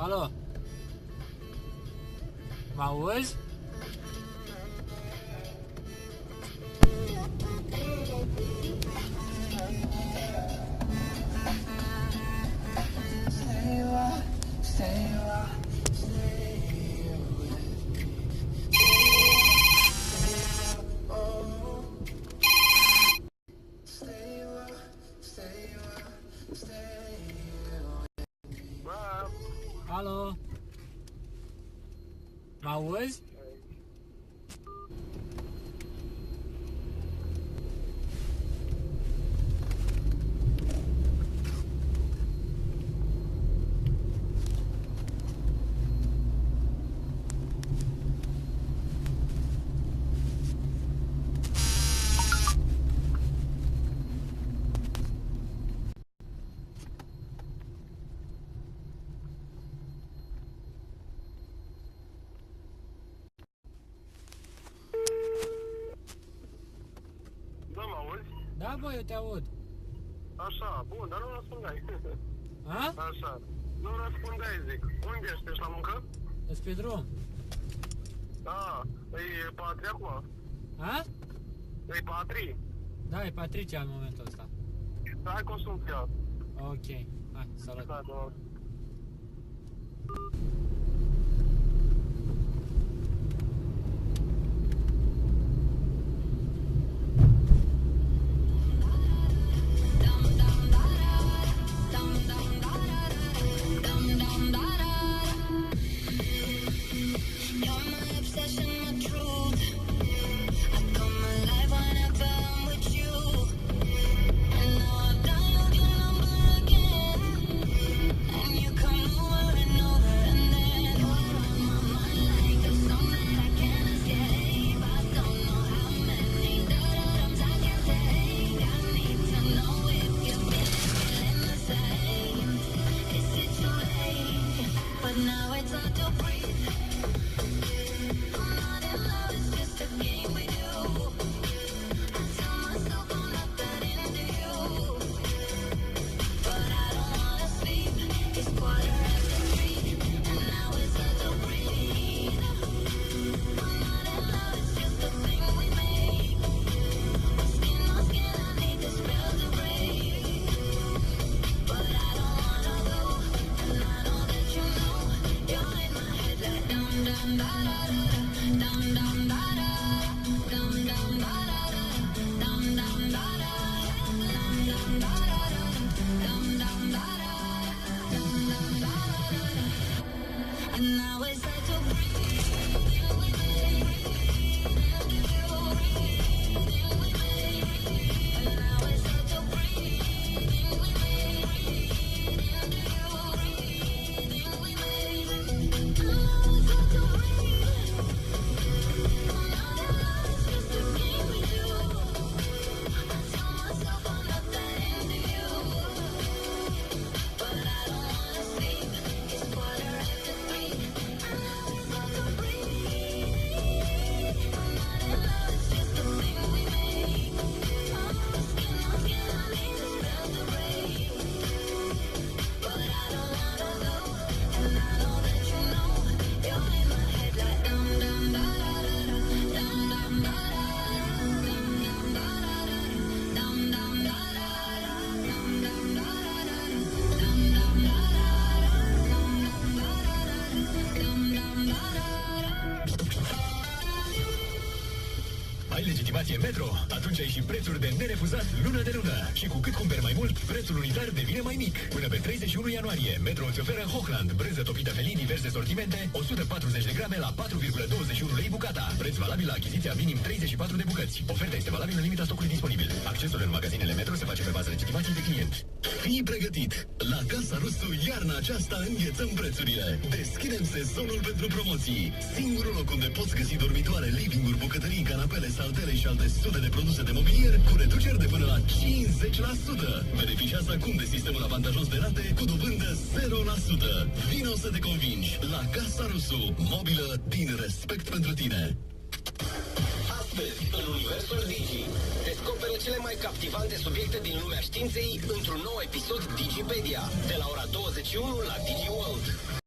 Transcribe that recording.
Alo? Mă auzi? Alo? Mă auzi? Da, bă, eu te aud. Așa, bun, dar nu răspundeai. A? Așa, nu răspundeai, zic. Unde ești? Ești la muncă? Ești pe drum. Da, e Patri acum. A? E Patri. Da, e Patricia în momentul ăsta. Hai că o sun pe ea. Ok, hai, salut. Da, da. And you come over and over and then e Metro, atunci ai și prețuri de nerefuzat lună de lună. Și cu cât cumperi mai mult, prețul unitar devine mai mic. Până pe 31 ianuarie, Metro îți oferă Hochland, brânză topită felii, diverse sortimente, 140 de grame la 4,21 lei bucata. Preț valabil la achiziția minim 34 de bucăți. Oferta este valabilă în limita stocului disponibil. Accesul în magazinele Metro se face pe bază legitimației de client. Fii pregătit! La Casa Rusu, iarna aceasta înghețăm prețurile. Deschidem sezonul pentru promoții. Singurul loc unde poți găsi dormitoare, living-uri, bucătării, canapele, saltele și alte sute de produse de mobilier cu reduceri de până la 50%. Beneficiază acum de sistemul avantajos de rate cu dobândă 0%. Vino să te convingi la Casa Rusu, mobilă din respect pentru tine. Astăzi, în Universul Digi, descoperă cele mai captivante subiecte din lumea științei într-un nou episod Digipedia, de la ora 21 la DigiWorld.